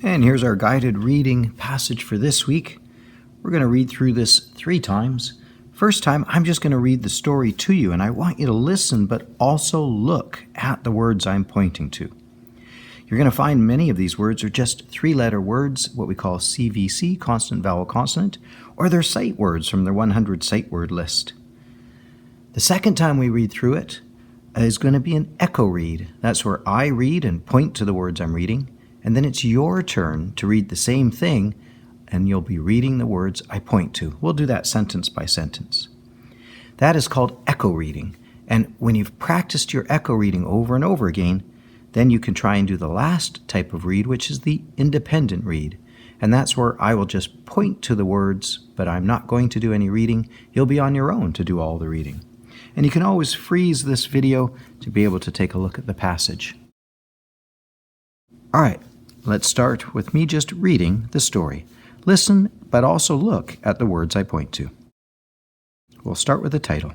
And here's our guided reading passage for this week. We're going to read through this 3 times. First time, I'm just going to read the story to you, and I want you to listen, but also look at the words I'm pointing to. You're going to find many of these words are just 3-letter words, what we call CVC, consonant, vowel, consonant, or they're sight words from their 100 sight word list. The second time we read through it is going to be an echo read. That's where I read and point to the words I'm reading, and then it's your turn to read the same thing, and you'll be reading the words I point to. We'll do that sentence by sentence. That is called echo reading, and when you've practiced your echo reading over and over again, then you can try and do the last type of read, which is the independent read. And that's where I will just point to the words, but I'm not going to do any reading. You'll be on your own to do all the reading. And you can always freeze this video to be able to take a look at the passage. All right, let's start with me just reading the story. Listen, but also look at the words I point to. We'll start with the title.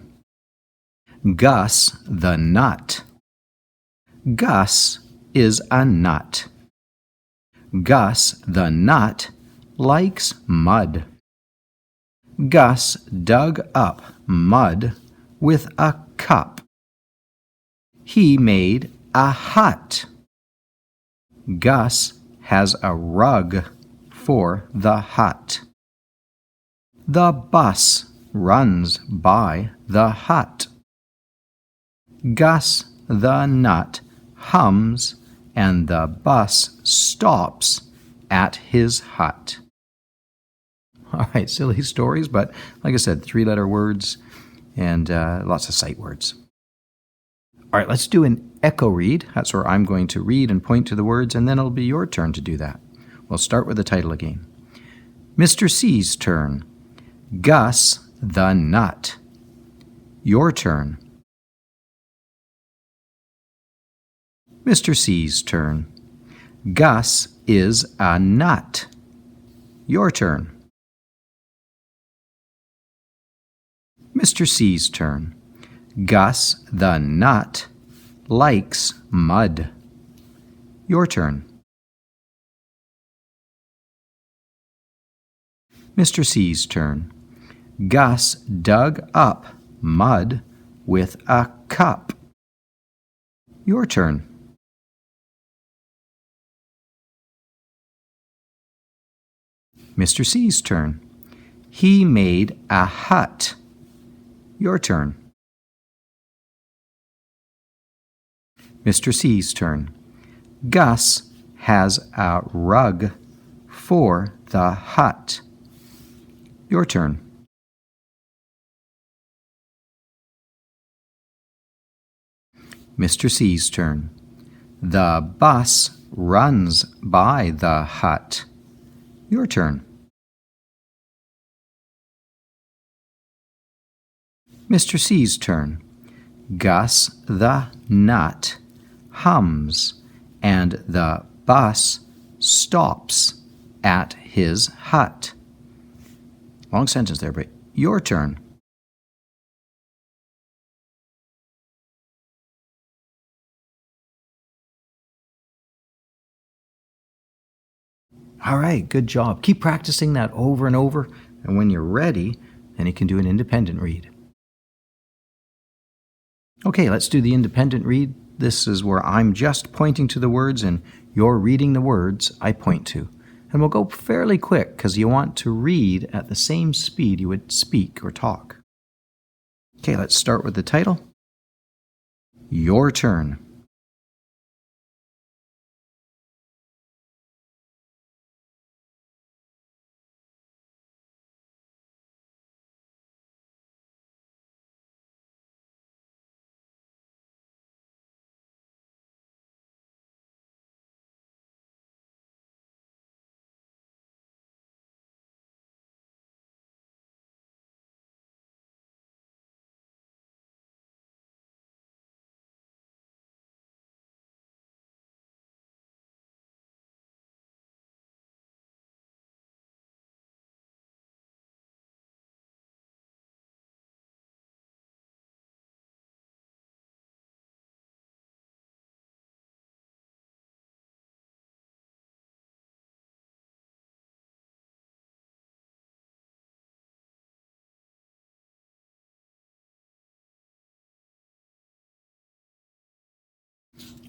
Gus the Nut. Gus is a nut. Gus the Nut likes mud. Gus dug up mud with a cup. He made a hut. Gus has a rug for the hut. The bus runs by the hut. Gus the Nut hums and the bus stops at his hut. All right, silly stories, but like I said, 3-letter words and lots of sight words. All right, let's do an echo read. That's where I'm going to read and point to the words, and then it'll be your turn to do that. We'll start with the title again. Mr. C's turn. Gus the Nut. Your turn. Mr. C's turn. Gus is a nut. Your turn. Mr. C's turn. Gus the Nut likes mud. Your turn. Mr. C's turn. Gus dug up mud with a cup. Your turn. Mr. C's turn. He made a hut. Your turn. Mr. C's turn. Gus has a rug for the hut. Your turn. Mr. C's turn. The bus runs by the hut. Your turn. Mr. C's turn. Gus the Nut hums and the bus stops at his hut. Long sentence there, but your turn. All right, good job. Keep practicing that over and over, and when you're ready, then you can do an independent read. Okay, let's do the independent read. This is where I'm just pointing to the words and you're reading the words I point to. And we'll go fairly quick because you want to read at the same speed you would speak or talk. Okay, let's start with the title. Your turn.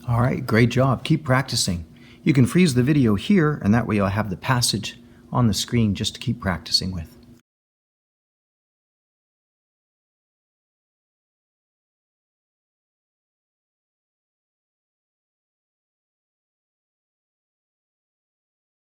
All right, great job. Keep practicing. You can freeze the video here, and that way you'll have the passage on the screen just to keep practicing with.